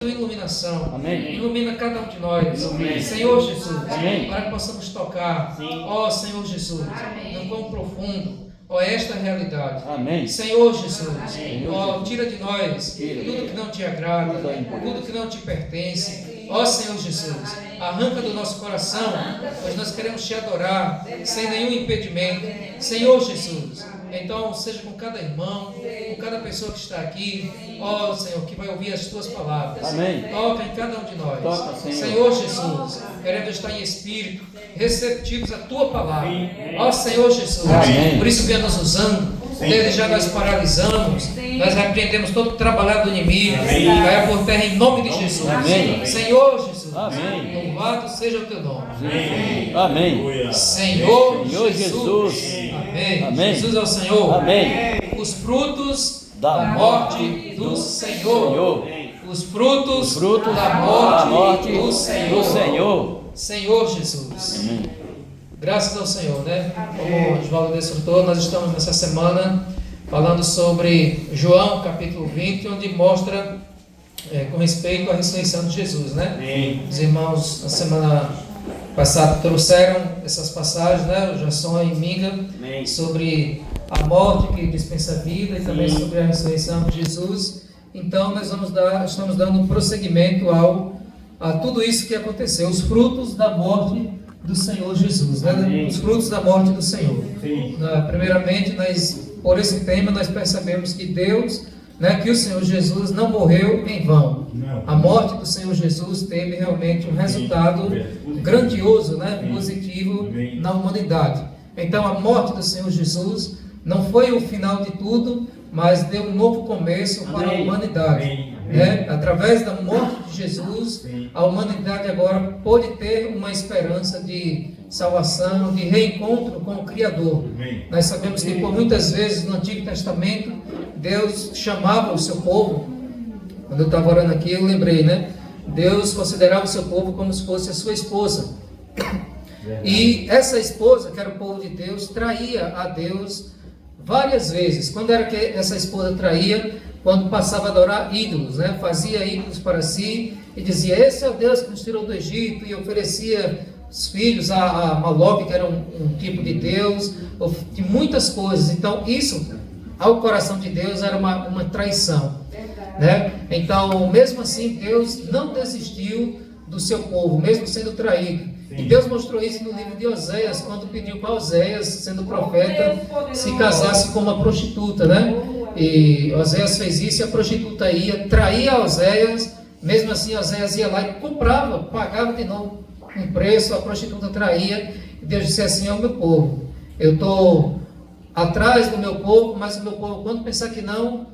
iluminação. Amém. Ilumina cada um de nós. Amém. Senhor Jesus, Amém. para que possamos tocar, ó Senhor Jesus, no quão profundo, ó esta realidade. Amém. Senhor Jesus, Senhor ó, Jesus. tira de nós Tira. tudo que não te agrada, tudo que não te pertence. Ó Senhor Jesus, arranca do nosso coração, pois nós queremos te adorar sem nenhum impedimento. Senhor Jesus, então seja com cada irmão, com cada pessoa que está aqui, ó Senhor, que vai ouvir as tuas palavras. Amém. Toca em cada um de nós. Toca, Senhor. Senhor Jesus, queremos estar em espírito, receptivos à tua palavra. Ó Senhor Jesus, Amém. por isso venha nos usando. Desde já nós paralisamos, nós repreendemos todo o trabalho do inimigo, caia por terra em nome de Jesus. Amém. Senhor Jesus, Amém. louvado seja o teu nome. Amém. Senhor Senhor Jesus. Jesus. Amém. Amém. Jesus é o Senhor. Amém. Os frutos Da da morte do Senhor. Os frutos Frutos da morte do Senhor. do Senhor. Senhor Jesus. Amém. Graças ao Senhor, né? Como o Osvaldo desfrutou, nós estamos nessa semana falando sobre João capítulo 20, onde mostra com respeito à ressurreição de Jesus, né? Os irmãos na semana passada trouxeram essas passagens, né? O Jason e Minga, sobre a morte que dispensa a vida e também sobre a ressurreição de Jesus. Então nós estamos dando prosseguimento a tudo isso que aconteceu, os frutos da morte do Senhor Jesus, né? Os frutos da morte do Senhor. Primeiramente, por esse tema, nós percebemos que Deus, né, que o Senhor Jesus não morreu em vão. A morte do Senhor Jesus teve realmente um resultado grandioso, né, positivo na humanidade. Então, a morte do Senhor Jesus não foi o final de tudo, mas deu um novo começo para a humanidade. Né? Através da morte de Jesus, a humanidade agora pode ter uma esperança de salvação, de reencontro com o Criador. Nós sabemos que por muitas vezes no Antigo Testamento, Deus chamava o seu povo. Quando eu estava orando aqui, eu lembrei, né? Deus considerava o seu povo como se fosse a sua esposa. E essa esposa, que era o povo de Deus, traía a Deus várias vezes. Quando era que essa esposa traía? Quando passava a adorar ídolos, né? Fazia ídolos para si e dizia: esse é o Deus que nos tirou do Egito, e oferecia os filhos a Moloque, que era um tipo de Deus, de muitas coisas. Então isso, ao coração de Deus, era uma traição, né? Então, mesmo assim, Deus não desistiu do seu povo, mesmo sendo traído. E Deus mostrou isso no livro de Oséias, quando pediu para Oséias, sendo profeta, se casasse com uma prostituta, né? E Oséias fez isso, e a prostituta traía Oséias. Mesmo assim, Oséias ia lá e comprava, pagava de novo um preço, a prostituta traía. E Deus disse assim: é o meu povo, eu estou atrás do meu povo, mas o meu povo, quando pensar que não,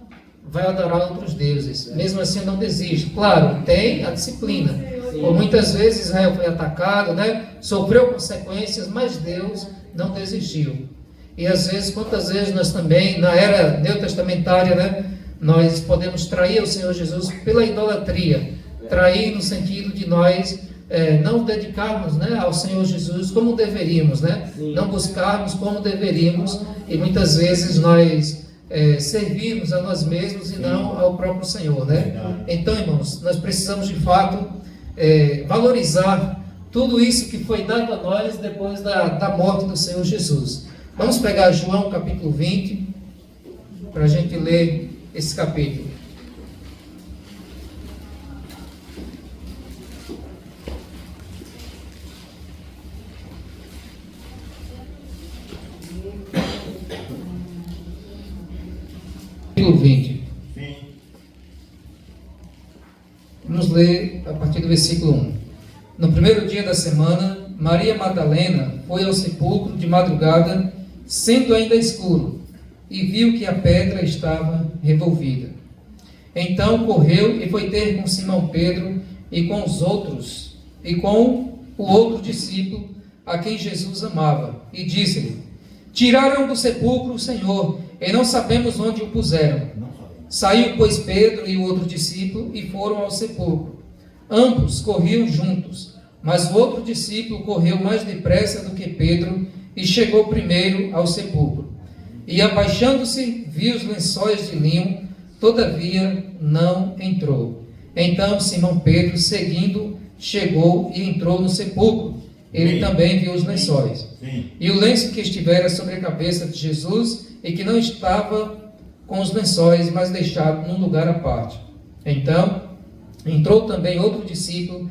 vai adorar outros deuses. Mesmo assim, eu não desisto. Claro, tem a disciplina. Por muitas vezes Israel foi atacado, né? Sofreu consequências, mas Deus não desistiu. E às vezes, quantas vezes nós também, na era neotestamentária, né, nós podemos trair o Senhor Jesus pela idolatria. Trair no sentido de nós não dedicarmos, né, ao Senhor Jesus como deveríamos, né? Não buscarmos como deveríamos, e muitas vezes nós servirmos a nós mesmos e não ao próprio Senhor, né? Então, irmãos, nós precisamos de fato valorizar tudo isso que foi dado a nós depois da morte do Senhor Jesus. Vamos pegar João capítulo 20, para a gente ler esse capítulo. Capítulo 20. Vamos ler a partir do versículo 1. No primeiro dia da semana, Maria Madalena foi ao sepulcro de madrugada, sendo ainda escuro, e viu que a pedra estava revolvida. Então correu e foi ter com Simão Pedro e com os outros, e com o outro discípulo, a quem Jesus amava, e disse-lhe: tiraram do sepulcro o Senhor, e não sabemos onde o puseram. Saiu, pois, Pedro e o outro discípulo, e foram ao sepulcro. Ambos corriam juntos, mas o outro discípulo correu mais depressa do que Pedro, e chegou primeiro ao sepulcro. E abaixando-se, viu os lençóis de linho, todavia não entrou. Então Simão Pedro, seguindo, chegou e entrou no sepulcro. Ele também viu os lençóis. E o lenço que estivera sobre a cabeça de Jesus, e que não estava com os lençóis, mas deixado num lugar à parte. Então entrou também outro discípulo,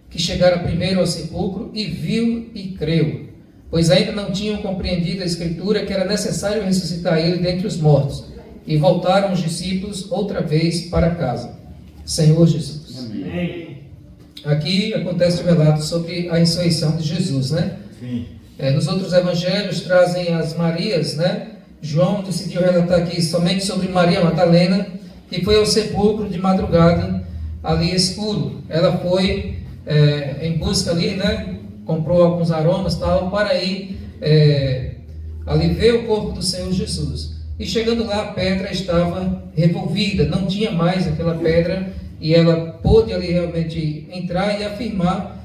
que chegara primeiro ao sepulcro, e viu e creu, pois ainda não tinham compreendido a Escritura, que era necessário ressuscitar ele dentre os mortos. E voltaram os discípulos outra vez para casa. Senhor Jesus. Amém. Aqui acontece o relato sobre a ressurreição de Jesus, né? Nos outros evangelhos trazem as Marias, né? João decidiu relatar aqui somente sobre Maria Madalena, que foi ao sepulcro de madrugada, ali escuro. Ela foi em busca ali, né? Comprou alguns aromas tal, para ir ali ver o corpo do Senhor Jesus. E chegando lá, a pedra estava revolvida, não tinha mais aquela pedra, e ela pôde ali realmente entrar e afirmar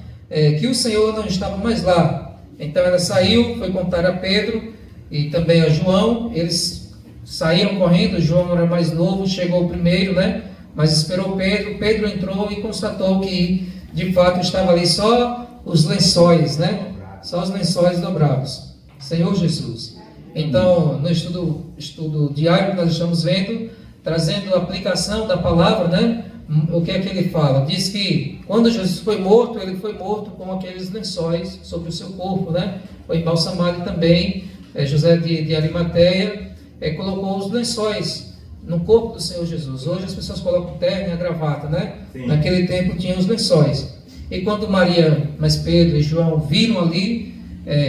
que o Senhor não estava mais lá. Então ela saiu, foi contar a Pedro e também a João. Eles saíram correndo. João era mais novo, chegou primeiro, né? Mas esperou Pedro. Pedro entrou e constatou que de fato estava ali só os lençóis, né? Só os lençóis dobrados. Senhor Jesus. Então, no estudo diário que nós estamos vendo, trazendo a aplicação da palavra, né? O que é que ele fala? Diz que quando Jesus foi morto, ele foi morto com aqueles lençóis sobre o seu corpo, né? Foi embalsamado também. José de Arimateia colocou os lençóis no corpo do Senhor Jesus. Hoje as pessoas colocam terno e a gravata, né? Sim. Naquele tempo tinha os lençóis. E quando Maria, mas Pedro e João viram ali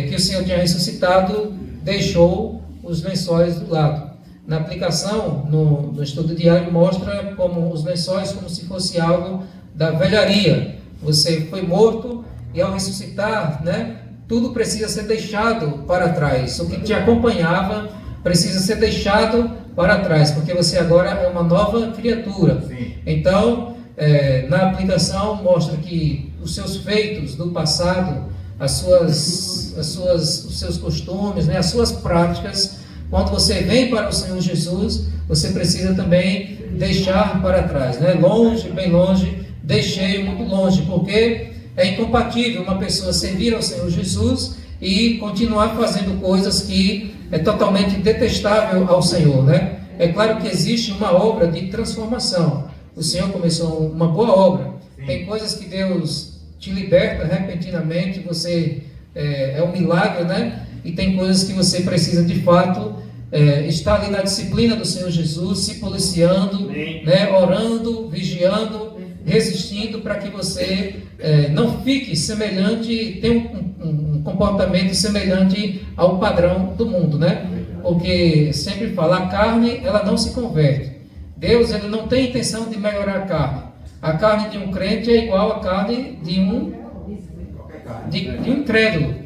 que o Senhor tinha ressuscitado, deixou os lençóis do lado. Na aplicação, no estudo diário, mostra como os lençóis, como se fosse algo da velharia. Você foi morto e ao ressuscitar, né, tudo precisa ser deixado para trás. O que te acompanhava precisa ser deixado para trás, porque você agora é uma nova criatura. Sim. Então, na aplicação, mostra que os seus feitos do passado, os seus costumes, né, as suas práticas, quando você vem para o Senhor Jesus, você precisa também deixar para trás, né? Longe, bem longe, deixei muito longe, porque é incompatível uma pessoa servir ao Senhor Jesus e continuar fazendo coisas que é totalmente detestável ao Senhor, né? É claro que existe uma obra de transformação. O Senhor começou uma boa obra. Sim. Tem coisas que Deus te liberta repentinamente, você é um milagre, né? E tem coisas que você precisa de fato estar ali na disciplina do Senhor Jesus, se policiando, né? Orando, vigiando, resistindo, para que você não fique semelhante, tenha um comportamento semelhante ao padrão do mundo, né? Porque sempre fala, a carne ela não se converte. Deus ele não tem intenção de melhorar a carne. A carne de um crente é igual à carne de um incrédulo.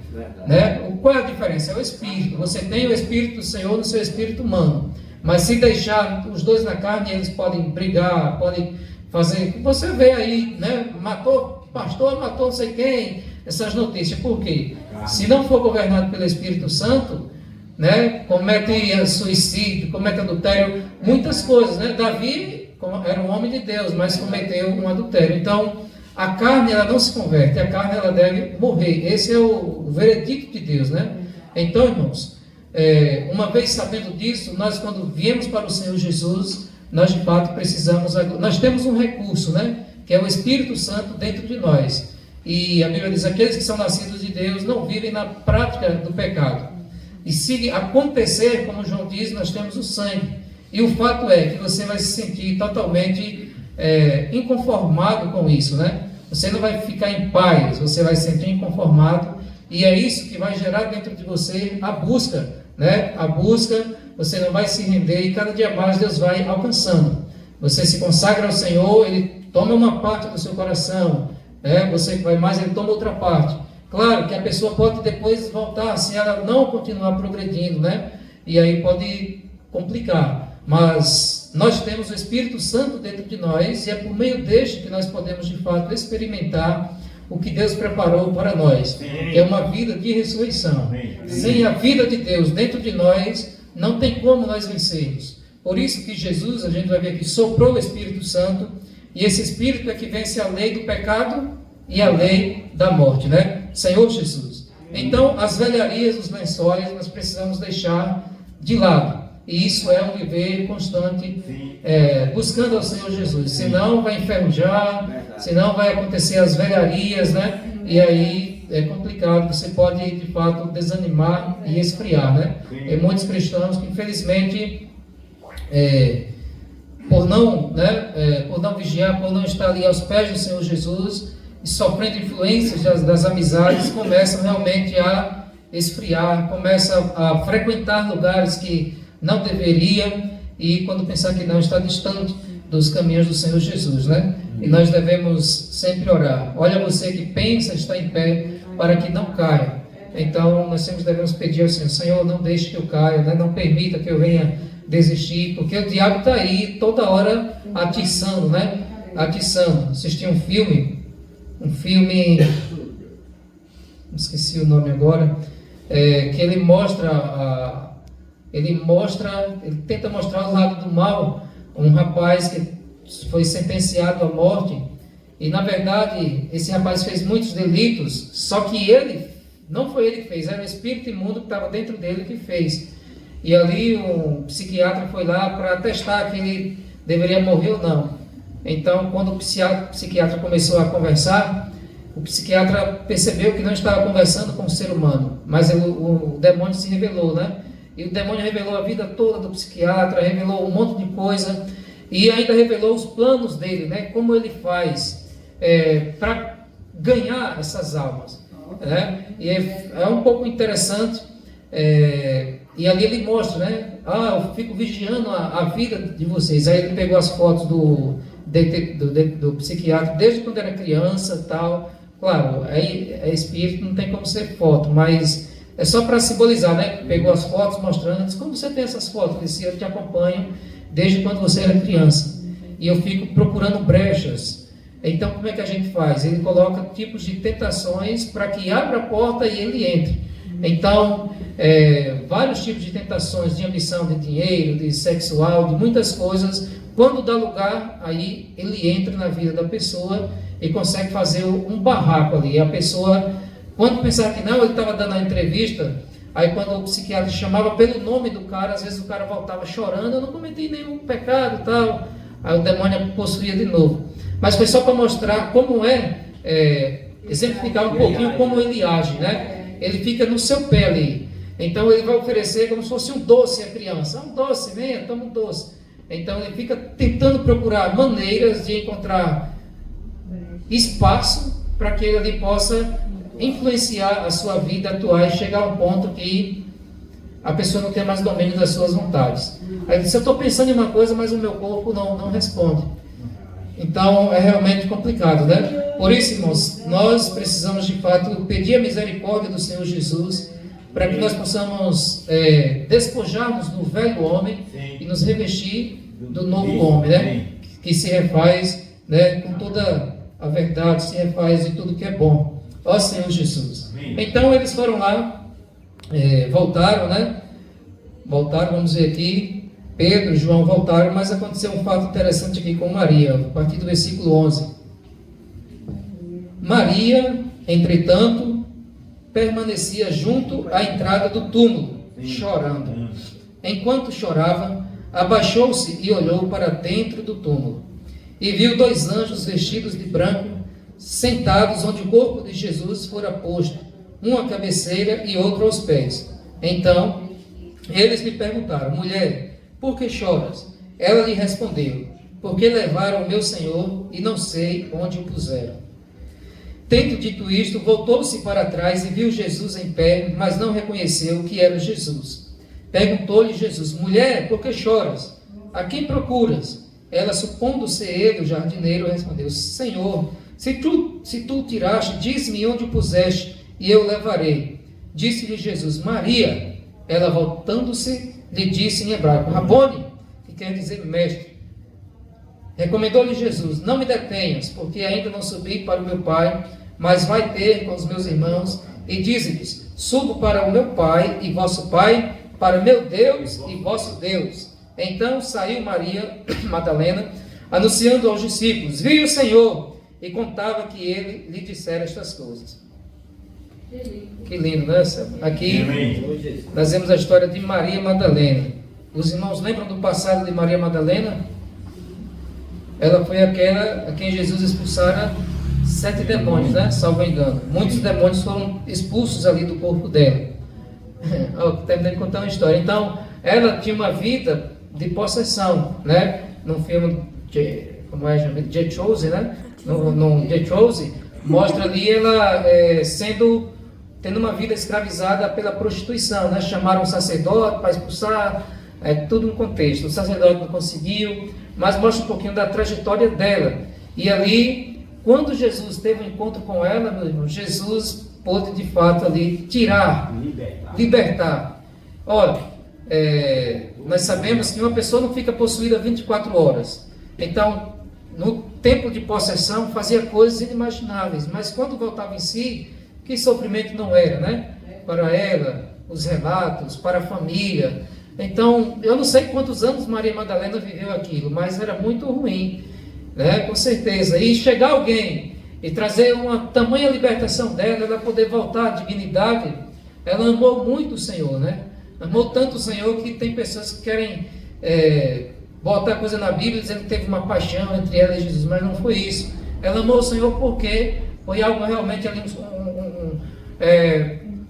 Né? Qual é a diferença? É o Espírito. Você tem o Espírito do Senhor no seu espírito humano. Mas se deixar os dois na carne, eles podem brigar, podem fazer... Você vê aí, né? Matou pastor, matou não sei quem, essas notícias. Por quê? Se não for governado pelo Espírito Santo, né? Comete suicídio, comete adultério, muitas coisas, né? Davi era um homem de Deus, mas cometeu um adultério. Então, a carne ela não se converte, a carne ela deve morrer. Esse é o veredicto de Deus, né? Então, irmãos, uma vez sabendo disso, nós quando viemos para o Senhor Jesus, nós de fato precisamos, nós temos um recurso, né? Que é o Espírito Santo dentro de nós. E a Bíblia diz, aqueles que são nascidos de Deus não vivem na prática do pecado. E se acontecer, como João diz, nós temos o sangue. E o fato é que você vai se sentir totalmente inconformado com isso, né? Você não vai ficar em paz, você vai se sentir inconformado. E é isso que vai gerar dentro de você a busca, né? A busca, você não vai se render e cada dia mais Deus vai alcançando. Você se consagra ao Senhor, Ele toma uma parte do seu coração, né? Você vai mais, Ele toma outra parte. Claro que a pessoa pode depois voltar, se ela não continuar progredindo, né? E aí pode complicar. Mas nós temos o Espírito Santo dentro de nós e é por meio deste que nós podemos de fato experimentar o que Deus preparou para nós, que é uma vida de ressurreição. Sem a vida de Deus dentro de nós, não tem como nós vencermos. Por isso que Jesus, a gente vai ver aqui, soprou o Espírito Santo E esse Espírito é que vence a lei do pecado e a lei da morte, né? Senhor Jesus. Então, as velharias, os lençóis, nós precisamos deixar de lado. E isso é um viver constante, buscando ao Senhor Jesus. Senão vai enferrujar, senão vai acontecer as velharias, né? E aí é complicado, você pode de fato desanimar e esfriar, né? Tem muitos cristãos que infelizmente, por não vigiar, por não estar ali aos pés do Senhor Jesus, e sofrendo influências das amizades, começam realmente a esfriar, começam a frequentar lugares que não deveria, e quando pensar que não, está distante dos caminhos do Senhor Jesus, né? E nós devemos sempre orar. Olha, você que pensa estar em pé, para que não caia. Então nós sempre devemos pedir ao Senhor: Senhor, não deixe que eu caia, né? Não permita que eu venha desistir, porque o diabo está aí toda hora atiçando, né? Atiçando. Assisti um filme, esqueci o nome agora, que ele tenta mostrar o lado do mal. Um rapaz que foi sentenciado à morte, e na verdade esse rapaz fez muitos delitos, só que não foi ele que fez, era o espírito imundo que estava dentro dele que fez. E ali um psiquiatra foi lá para testar que ele deveria morrer ou não. Então, quando o psiquiatra começou a conversar, o psiquiatra percebeu que não estava conversando com o ser humano, mas o demônio se revelou, né? E o demônio revelou a vida toda do psiquiatra, revelou um monte de coisa, e ainda revelou os planos dele, né? Como ele faz para ganhar essas almas, né? E é um pouco interessante, e ali ele mostra, né? Eu fico vigiando a vida de vocês. Aí ele pegou as fotos do psiquiatra desde quando era criança e tal. Claro, aí é espírito, não tem como ser foto, mas é só para simbolizar, né? Pegou as fotos mostrando, disse: como você tem essas fotos? Ele disse: eu te acompanho desde quando você era criança, e eu fico procurando brechas. Então, como é que a gente faz? Ele coloca tipos de tentações para que abra a porta e ele entre. Então, vários tipos de tentações, de ambição de dinheiro, de sexual, de muitas coisas. Quando dá lugar, aí ele entra na vida da pessoa e consegue fazer um barraco ali. A pessoa, quando pensava que não, ele estava dando a entrevista, aí quando o psiquiatra chamava pelo nome do cara, às vezes o cara voltava chorando: eu não cometi nenhum pecado e tal. Aí o demônio possuía de novo. Mas foi só para mostrar como exemplificar um pouquinho como ele age, né? Ele fica no seu pé ali. Então ele vai oferecer como se fosse um doce à criança. Um doce, venha, toma um doce. Então ele fica tentando procurar maneiras de encontrar espaço para que ele ali possa influenciar a sua vida, atuar e chegar a um ponto que a pessoa não tem mais domínio das suas vontades. Aí ele diz: eu estou pensando em uma coisa, mas o meu corpo não responde. Então é realmente complicado, né? Por isso, irmãos, nós precisamos de fato pedir a misericórdia do Senhor Jesus, para que nós possamos despojar-nos do velho homem e nos revestir do novo homem, né? Que se refaz, né, com toda a verdade, se refaz de tudo que é bom. Ó Senhor Jesus. Então eles foram lá, voltaram, né? Voltaram, vamos ver aqui. Pedro e João voltaram, mas aconteceu um fato interessante aqui com Maria, a partir do versículo 11. Maria, entretanto, permanecia junto à entrada do túmulo, chorando. Enquanto chorava, abaixou-se e olhou para dentro do túmulo, e viu 2 anjos vestidos de branco, sentados onde o corpo de Jesus fora posto, um à cabeceira e outro aos pés. Então, eles lhe perguntaram: mulher, por que choras? Ela lhe respondeu: porque levaram o meu Senhor e não sei onde o puseram. Tendo dito isto, voltou-se para trás e viu Jesus em pé, mas não reconheceu que era Jesus. Perguntou-lhe Jesus: mulher, por que choras? A quem procuras? Ela, supondo ser ele, o jardineiro, respondeu: Senhor, se tu o tiraste, diz-me onde o puseste, e eu o levarei. Disse-lhe Jesus: Maria. Ela, voltando-se, lhe disse em hebraico: Rabone, que quer dizer mestre. Recomendou-lhe Jesus: não me detenhas, porque ainda não subi para o meu Pai, mas vai ter com os meus irmãos, e dize-lhes: subo para o meu Pai e vosso Pai, para o meu Deus e vosso Deus. Então saiu Maria Madalena, anunciando aos discípulos: vi o Senhor, e contava que ele lhe dissera estas coisas. Que lindo, né? Aqui nós vemos a história de Maria Madalena. Os irmãos lembram do passado de Maria Madalena? Ela foi aquela a quem Jesus expulsara 7 demônios, né? Salvo engano. Muitos demônios foram expulsos ali do corpo dela. Terminei de contar uma história. Então, ela tinha uma vida de possessão, né? No filme como é chamado? The Chosen, né? No The Chosen, mostra ali ela tendo uma vida escravizada pela prostituição, né? Chamaram um sacerdote para expulsar, tudo um contexto. O sacerdote não conseguiu, mas mostra um pouquinho da trajetória dela. E ali, quando Jesus teve um encontro com ela, meu irmão, Jesus pôde de fato ali libertar. Olha, nós sabemos que uma pessoa não fica possuída 24 horas. Então, no tempo de possessão, fazia coisas inimagináveis, mas quando voltava em si, que sofrimento não era, né? Para ela, os relatos, para a família. Então, eu não sei quantos anos Maria Madalena viveu aquilo, mas era muito ruim, né? Com certeza. E chegar alguém e trazer uma tamanha libertação dela, ela poder voltar à dignidade, ela amou muito o Senhor, né? Amou tanto o Senhor que tem pessoas que querem botar coisa na Bíblia dizendo que teve uma paixão entre ela e Jesus, mas não foi isso. Ela amou o Senhor porque foi algo realmente ali,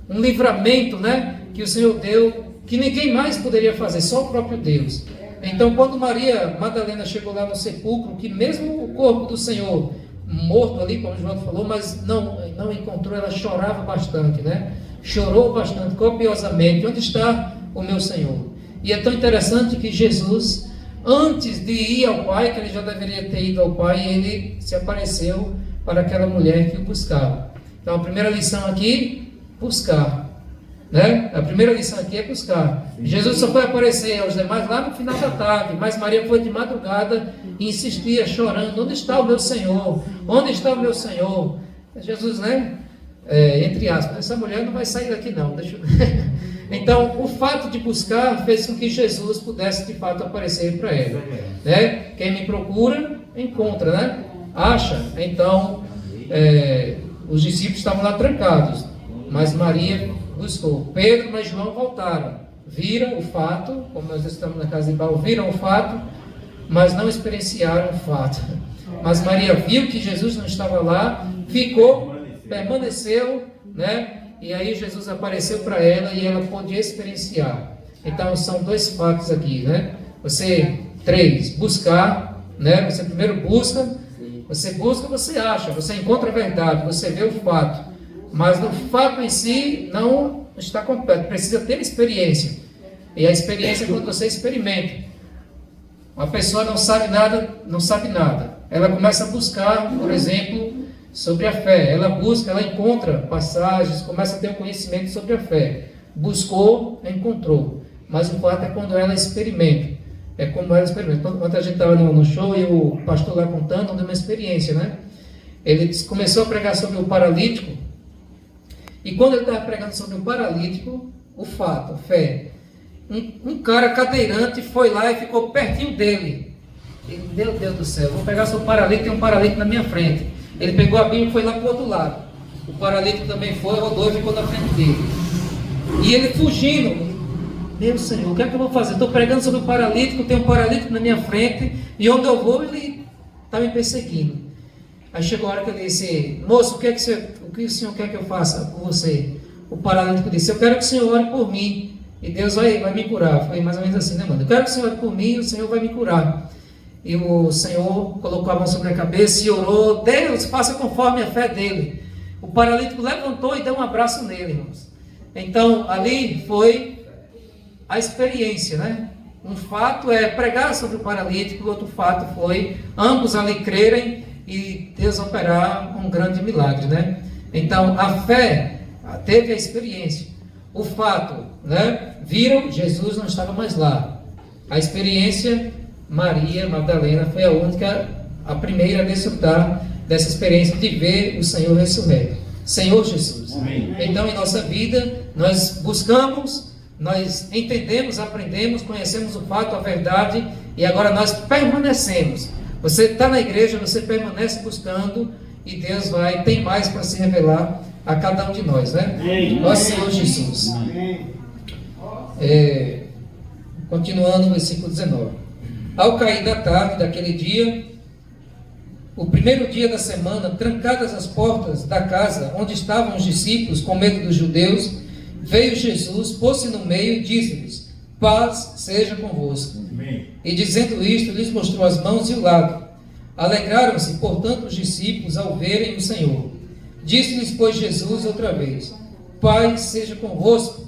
um livramento, né? Que o Senhor deu, que ninguém mais poderia fazer, só o próprio Deus. Então, quando Maria Madalena chegou lá no sepulcro, que mesmo o corpo do Senhor morto ali, como o João falou, mas não encontrou, ela chorava bastante, né? Chorou bastante, copiosamente. Onde está o meu Senhor? E é tão interessante que Jesus, antes de ir ao Pai, que ele já deveria ter ido ao Pai, ele se apareceu para aquela mulher que o buscava. Então, a primeira lição aqui, buscar. Né? A primeira lição aqui é buscar. Jesus só foi aparecer aos demais lá no final da tarde, mas Maria foi de madrugada e insistia, chorando: onde está o meu Senhor? Onde está o meu Senhor? Jesus, né? Entre aspas, essa mulher não vai sair daqui não. Então, o fato de buscar fez com que Jesus pudesse de fato aparecer para ela, né? Quem me procura, encontra, né? Acha. Então, os discípulos estavam lá trancados, mas Maria buscou. Pedro e João voltaram, viram o fato, como nós estamos na casa de Paulo, viram o fato, mas não experienciaram o fato. Mas Maria viu que Jesus não estava lá, ficou, permaneceu, né? E aí Jesus apareceu para ela e ela pôde experienciar. Então são 2 fatos aqui, né? 3, buscar, né? Você primeiro busca, você acha, você encontra a verdade, você vê o fato. Mas no fato em si não está completo, precisa ter experiência. E a experiência é quando você experimenta. Uma pessoa não sabe nada. Ela começa a buscar, por exemplo, sobre a fé. Ela busca, ela encontra passagens, começa a ter um conhecimento sobre a fé. Buscou, encontrou. Mas o fato é quando ela experimenta. É como ela experimenta. Quando a gente estava no show e o pastor lá contando de uma experiência, né? Ele começou a pregar sobre o paralítico. E quando ele estava pregando sobre o paralítico, o fato, a fé, um cara cadeirante foi lá e ficou pertinho dele. Ele, meu Deus do céu, vou pegar sobre o paralítico, tem um paralítico na minha frente. Ele pegou a Bíblia e foi lá para o outro lado. O paralítico também foi, rodou e ficou na frente dele. E ele fugindo. Meu Senhor, o que é que eu vou fazer? Estou pregando sobre o paralítico, tem um paralítico na minha frente, e onde eu vou ele está me perseguindo. Aí chegou a hora que ele disse: moço, o que o senhor quer que eu faça por você? O paralítico disse: eu quero que o senhor ore por mim, e Deus vai me curar. Foi mais ou menos assim, né, mano? Eu quero que o senhor ore por mim, e o Senhor vai me curar. E o Senhor colocou a mão sobre a cabeça e orou: Deus, faça conforme a fé dele. O paralítico levantou e deu um abraço nele, irmãos. Então, ali foi a experiência, né? Um fato é pregar sobre o paralítico, o outro fato foi ambos ali crerem e Deus operar um grande milagre, né? Então, a fé teve a experiência. O fato, né? Viram, Jesus não estava mais lá. A experiência, Maria Madalena foi a única, a primeira a desfrutar dessa experiência de ver o Senhor ressurreto. Senhor Jesus. Amém. Então, em nossa vida, nós buscamos, nós entendemos, aprendemos, conhecemos o fato, a verdade, e agora nós permanecemos. Você está na igreja, você permanece buscando e Deus tem mais para se revelar a cada um de nós, né? Ó Senhor Jesus. Continuando no versículo 19. Ao cair da tarde daquele dia, o primeiro dia da semana, trancadas as portas da casa onde estavam os discípulos, com medo dos judeus, veio Jesus, pôs-se no meio e disse-lhes: paz seja convosco. Amém. E dizendo isto, lhes mostrou as mãos e o lado. Alegraram-se, portanto, os discípulos ao verem o Senhor. Disse-lhes, pois, Jesus outra vez: paz seja convosco.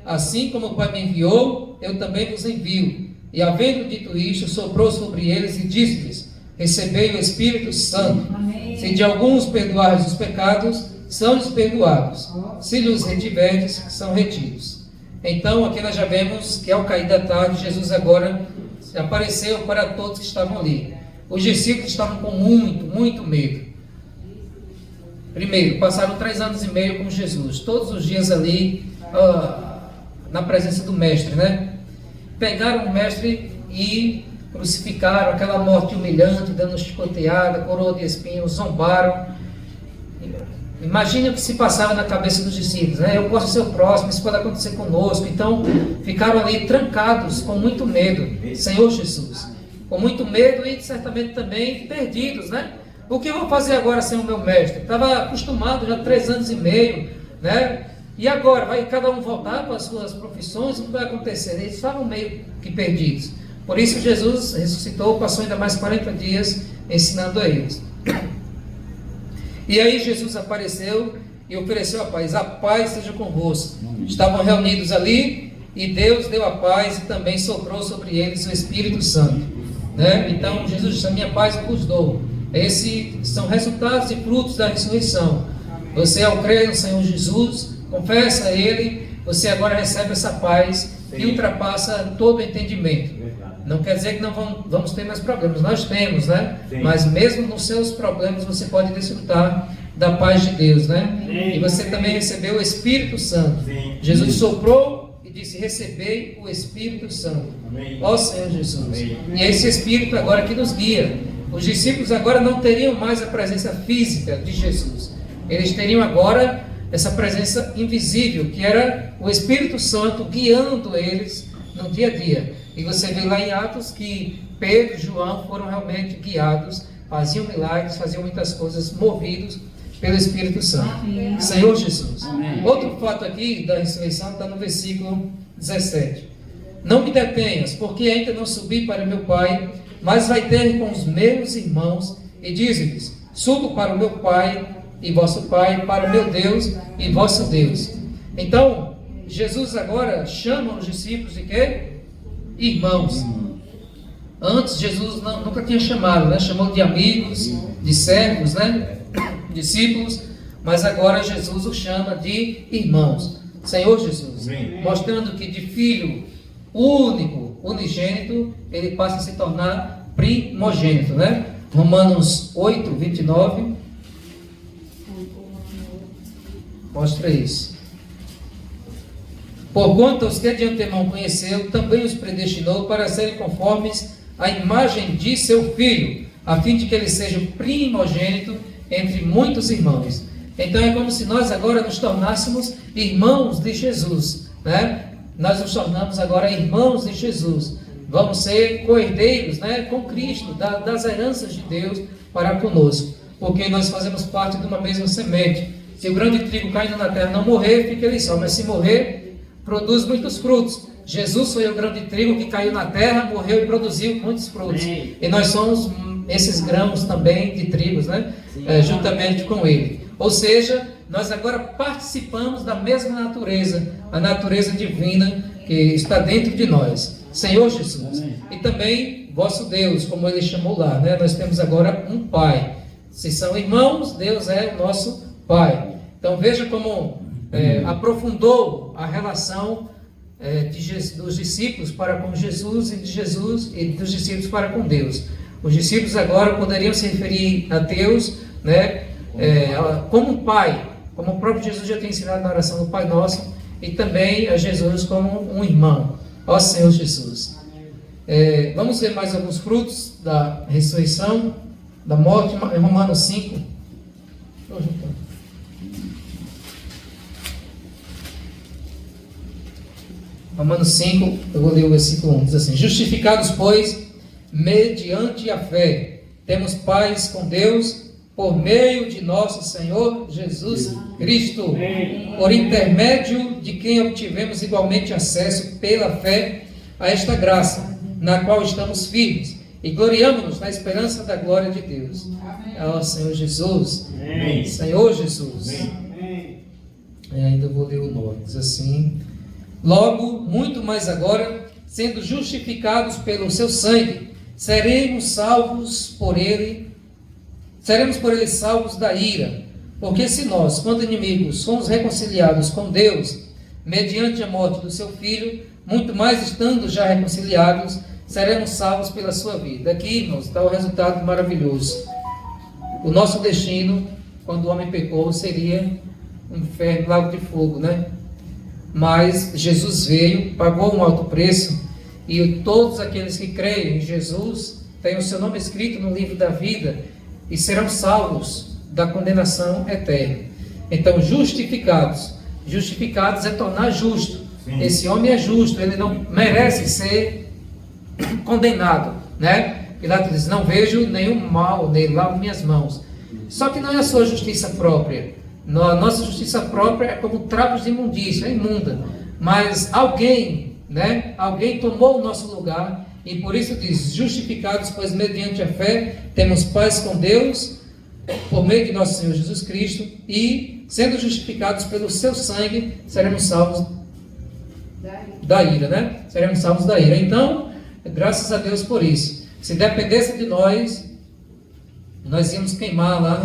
Assim como o Pai me enviou, eu também vos envio. E havendo dito isto, soprou sobre eles e disse-lhes: recebei o Espírito Santo. Amém. Se de alguns perdoardes os pecados, são-lhes perdoados. Se lhes retiverdes, são retidos. Então, aqui nós já vemos que ao cair da tarde, Jesus agora apareceu para todos que estavam ali. Os discípulos estavam com muito medo. Primeiro, passaram 3 anos e meio com Jesus, todos os dias ali, na presença do Mestre, né? Pegaram o Mestre e crucificaram, aquela morte humilhante, dando chicoteada, coroa de espinhos, zombaram. Imagina o que se passava na cabeça dos discípulos, né? Eu posso ser o próximo, isso pode acontecer conosco. Então, ficaram ali trancados, com muito medo, Senhor Jesus. Com muito medo e certamente também perdidos, né? O que eu vou fazer agora sem o meu mestre? Estava acostumado já 3 anos e meio, né? E agora? Vai cada um voltar para as suas profissões? O que vai acontecer? Eles estavam meio que perdidos. Por isso Jesus ressuscitou, passou ainda mais 40 dias ensinando a eles. E aí Jesus apareceu e ofereceu a paz seja convosco. Estavam reunidos ali e Deus deu a paz e também soprou sobre eles o Espírito Santo, né? Então Jesus disse: a minha paz eu vos dou. Esses são resultados e frutos da ressurreição. Você, ao crer no Senhor Jesus, confessa a Ele, você agora recebe essa paz que ultrapassa todo o entendimento. Não quer dizer que não vamos ter mais problemas, nós temos, né? Sim. Mas mesmo nos seus problemas você pode desfrutar da paz de Deus, né? Sim. E você também recebeu o Espírito Santo. Sim. Jesus soprou e disse: recebei o Espírito Santo. Amém. Ó Senhor Jesus. Amém. E é esse Espírito agora que nos guia. Os discípulos agora não teriam mais a presença física de Jesus. Eles teriam agora essa presença invisível, que era o Espírito Santo guiando eles no dia a dia. E você vê lá em Atos que Pedro e João foram realmente guiados, faziam milagres, faziam muitas coisas movidos pelo Espírito Santo. Amém. Senhor Jesus. Amém. Outro fato aqui da ressurreição está no versículo 17. Não me detenhas, porque ainda não subi para o meu Pai, mas vai ter com os meus irmãos e diz-lhes: subo para o meu Pai e vosso Pai, para o meu Deus e vosso Deus. Então, Jesus agora chama os discípulos de quê? Irmãos. Antes Jesus nunca tinha chamado, né? Chamou de amigos, de servos, né? Discípulos, mas agora Jesus os chama de irmãos. Senhor Jesus, mostrando que de filho único, unigênito, ele passa a se tornar primogênito, né? Romanos 8, 29 mostra isso. Porquanto os que de antemão conheceu, também os predestinou para serem conformes à imagem de seu Filho, a fim de que ele seja o primogênito entre muitos irmãos. Então é como se nós agora nos tornássemos irmãos de Jesus, né? Nós nos tornamos agora irmãos de Jesus. Vamos ser co-herdeiros, né, com Cristo, das heranças de Deus para conosco, porque nós fazemos parte de uma mesma semente. Se o grão de trigo caindo na terra não morrer, fica ele só, mas se morrer, produz muitos frutos. Jesus foi o grão de trigo que caiu na terra, morreu e produziu muitos frutos. Sim. E nós somos esses grãos também de trigos, né? Juntamente com ele. Ou seja, nós agora participamos da mesma natureza, a natureza divina que está dentro de nós. Senhor Jesus. Amém. E também vosso Deus, como ele chamou lá, né? Nós temos agora um Pai. Se são irmãos, Deus é o nosso Pai. Então veja como aprofundou a relação dos discípulos para com Jesus e de Jesus e dos discípulos para com Deus. Os discípulos agora poderiam se referir a Deus, né, como um Pai, como o próprio Jesus já tem ensinado na oração do Pai Nosso, e também a Jesus como um irmão. Ó Senhor Jesus. Vamos ver mais alguns frutos da ressurreição, da morte, em Romanos 5. Romanos 5, eu vou ler o versículo 1, diz assim: justificados, pois, mediante a fé, temos paz com Deus, por meio de nosso Senhor Jesus Cristo, por intermédio de quem obtivemos igualmente acesso pela fé a esta graça, na qual estamos firmes, e gloriamo-nos na esperança da glória de Deus. Ó Senhor Jesus, Amém. Senhor Jesus. Amém. Ainda vou ler o 9, diz assim: logo, muito mais agora, sendo justificados pelo seu sangue, seremos por ele salvos da ira. Porque se nós, quando inimigos, somos reconciliados com Deus, mediante a morte do seu Filho, muito mais estando já reconciliados, seremos salvos pela sua vida. Aqui, irmãos, está o resultado maravilhoso. O nosso destino, quando o homem pecou, seria um inferno, lago de fogo, né? Mas Jesus veio, pagou um alto preço, e todos aqueles que creem em Jesus têm o seu nome escrito no livro da vida e serão salvos da condenação eterna. Então, justificados é tornar justo. Sim. Esse homem é justo, ele não merece ser condenado, né? Pilatos diz: não vejo nenhum mal nele, lavo minhas mãos. Só que não é a sua justiça própria. A nossa justiça própria é como trapos de imundícia, é imunda. Mas alguém, né? Alguém tomou o nosso lugar, e por isso diz: justificados, pois mediante a fé temos paz com Deus, por meio de nosso Senhor Jesus Cristo, e sendo justificados pelo seu sangue, seremos salvos da ira, né? Seremos salvos da ira. Então, graças a Deus por isso. Se dependesse de nós íamos queimar lá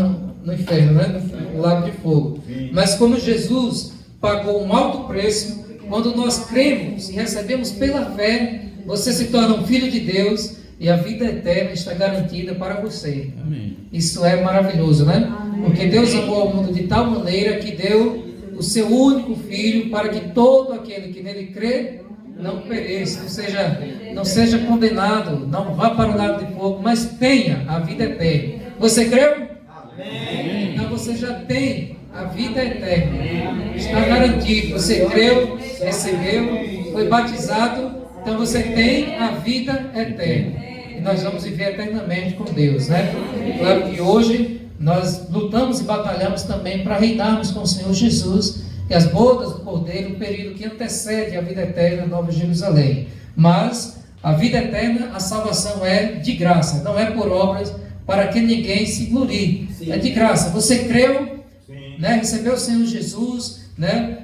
no inferno, né? No lago de fogo. Mas como Jesus pagou um alto preço, quando nós cremos e recebemos pela fé, você se torna um filho de Deus e a vida eterna está garantida para você. Amém. Isso é maravilhoso, né? Amém. Porque Deus amou ao mundo de tal maneira que deu o seu único Filho, para que todo aquele que nele crê não pereça, não seja condenado, não vá para o lago de fogo, mas tenha a vida eterna. Você creu? Amém. Então você já tem a vida eterna. Está garantido. Você creu, recebeu, foi batizado, então você tem a vida eterna. E nós vamos viver eternamente com Deus, né? Claro que hoje nós lutamos e batalhamos também para reinarmos com o Senhor Jesus e as bodas do Cordeiro, um período que antecede a vida eterna, Nova Jerusalém. Mas a vida eterna, a salvação é de graça, não é por obras, para que ninguém se glorie. Sim. É de graça. Você creu, né? Recebeu o Senhor Jesus, né?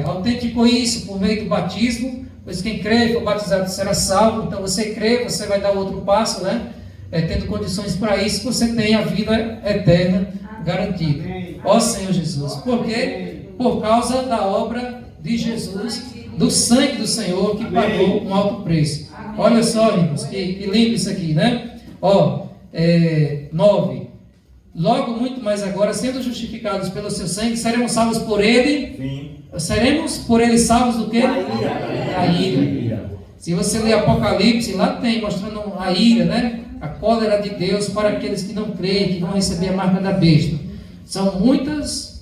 Autenticou isso por meio do batismo, pois quem crê e for batizado será salvo. Então você crê, você vai dar outro passo, né? Tendo condições para isso, você tem a vida eterna garantida. Ó Senhor Jesus. Por quê? Por causa da obra de Jesus, do sangue do Senhor, que pagou um alto preço. Olha só, irmãos, que lindo isso aqui, né? 9. Logo, muito mais agora, sendo justificados pelo seu sangue, seremos salvos por ele. Sim. Seremos por ele salvos do quê? Da ira. Se você ler Apocalipse, lá tem, mostrando a ira, né? A cólera de Deus para aqueles que não creem, que vão receber a marca da besta. São muitos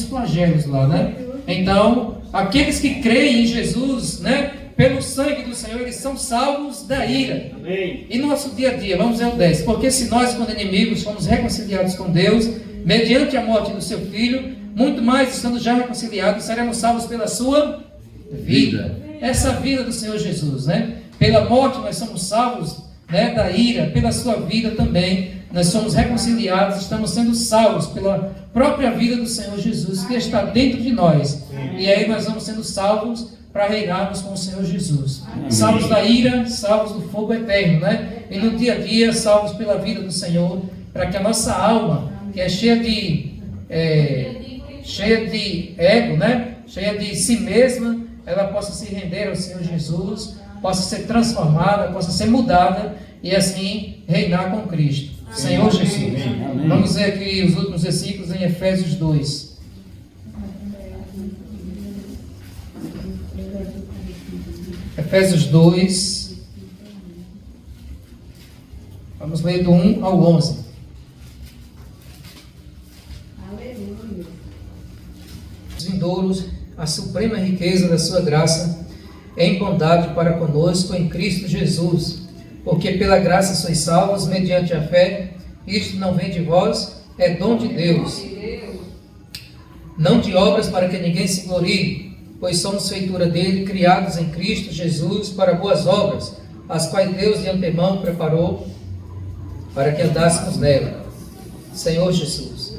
flagelos lá, né? Então, aqueles que creem em Jesus, né? Pelo sangue do Senhor, eles são salvos da ira. Amém. E no nosso dia a dia, vamos ver o 10. Porque se nós, quando inimigos, fomos reconciliados com Deus, mediante a morte do seu Filho, muito mais, estando já reconciliados, seremos salvos pela sua vida. Essa vida do Senhor Jesus, né? Pela morte nós somos salvos, né, da ira, pela sua vida também. Nós somos reconciliados, estamos sendo salvos pela própria vida do Senhor Jesus, que está dentro de nós. E aí nós vamos sendo salvos para reinarmos com o Senhor Jesus. Salvos da ira, salvos do fogo eterno, né? E no dia a dia, salvos pela vida do Senhor, para que a nossa alma, que é cheia de ego, né? Cheia de si mesma, ela possa se render ao Senhor Jesus, possa ser transformada, possa ser mudada e assim reinar com Cristo. Amém. Senhor Jesus. Amém. Vamos ver aqui os últimos versículos em Efésios 2. Efésios 2, Vamos ler do 1 ao 11. Aleluia. Os vindouros, a suprema riqueza da sua graça em bondade para conosco em Cristo Jesus, porque pela graça sois salvos mediante a fé. Isto não vem de vós, é dom de Deus, não de obras para que ninguém se glorie, pois somos feitura dele, criados em Cristo Jesus para boas obras, as quais Deus de antemão preparou para que andássemos nela. Senhor Jesus.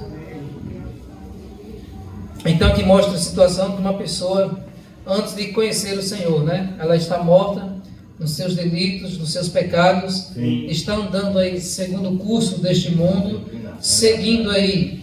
Então aqui mostra a situação de uma pessoa antes de conhecer o Senhor, né? Ela está morta nos seus delitos, nos seus pecados, está andando aí segundo o curso deste mundo, seguindo aí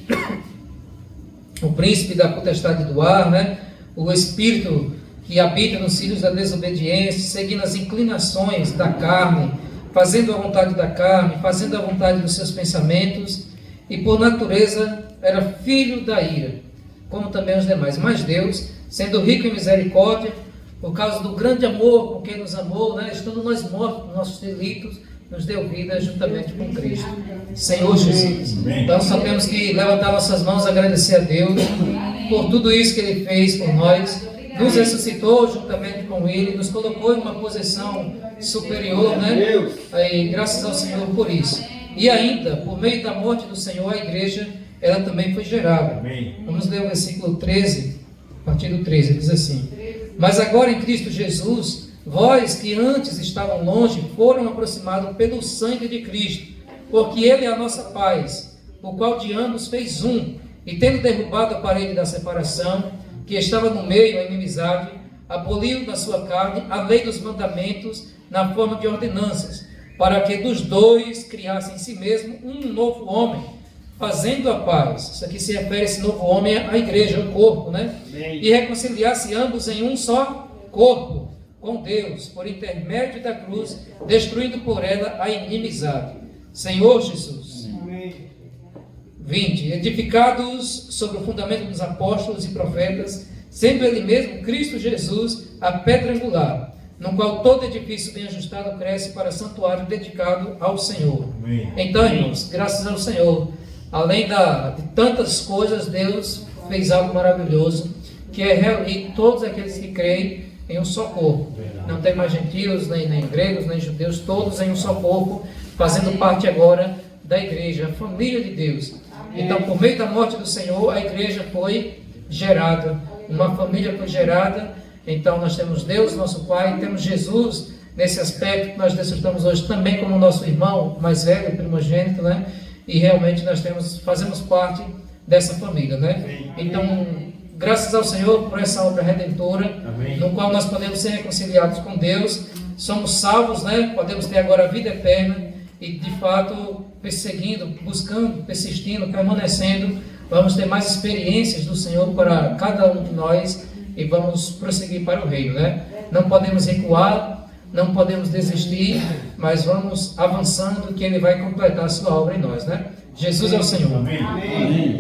o príncipe da potestade do ar, né? O espírito que habita nos filhos da desobediência, seguindo as inclinações da carne, fazendo a vontade da carne, fazendo a vontade dos seus pensamentos, e por natureza era filho da ira, como também os demais. Mas Deus, sendo rico em misericórdia, por causa do grande amor com quem nos amou, né? Estando nós mortos nos nossos delitos, nos deu vida juntamente com Cristo. Senhor Jesus. Então só temos que levantar nossas mãos e agradecer a Deus por tudo isso que Ele fez por nós. Nos ressuscitou juntamente com Ele, nos colocou em uma posição superior, né? E graças ao Senhor por isso. E ainda, por meio da morte do Senhor, a igreja, ela também foi gerada. Vamos ler o versículo 13, a partir do 13, diz assim: mas agora em Cristo Jesus, vós que antes estavam longe, foram aproximados pelo sangue de Cristo, porque Ele é a nossa paz, o qual de ambos fez um, e tendo derrubado a parede da separação, que estava no meio, a inimizade, aboliu da sua carne a lei dos mandamentos na forma de ordenanças, para que dos dois criasse em si mesmo um novo homem, fazendo a paz. Isso aqui se refere, esse novo homem, à igreja, ao corpo, né? E reconciliasse ambos em um só corpo com Deus, por intermédio da cruz, destruindo por ela a inimizade. Senhor Jesus. 20. Edificados sobre o fundamento dos apóstolos e profetas, sendo Ele mesmo, Cristo Jesus, a pedra angular, no qual todo edifício bem ajustado cresce para santuário dedicado ao Senhor. Então, irmãos, graças ao Senhor, além de tantas coisas, Deus fez algo maravilhoso, que é reunir todos aqueles que creem em um só corpo. Não tem mais gentios, nem gregos, nem judeus, todos em um só corpo, fazendo parte agora da igreja, a família de Deus. Então, por meio da morte do Senhor, a igreja foi gerada, uma família foi gerada. Então, nós temos Deus, nosso Pai, temos Jesus, nesse aspecto que nós desfrutamos hoje também como nosso irmão mais velho, primogênito, né? E realmente nós fazemos parte dessa família, né? Então, graças ao Senhor por essa obra redentora, no qual nós podemos ser reconciliados com Deus, somos salvos, né? Podemos ter agora a vida eterna e, de fato, perseguindo, buscando, persistindo, permanecendo, vamos ter mais experiências do Senhor para cada um de nós e vamos prosseguir para o reino, né? Não podemos recuar, não podemos desistir, mas vamos avançando, que Ele vai completar a sua obra em nós, né? Jesus é o Senhor. Amém.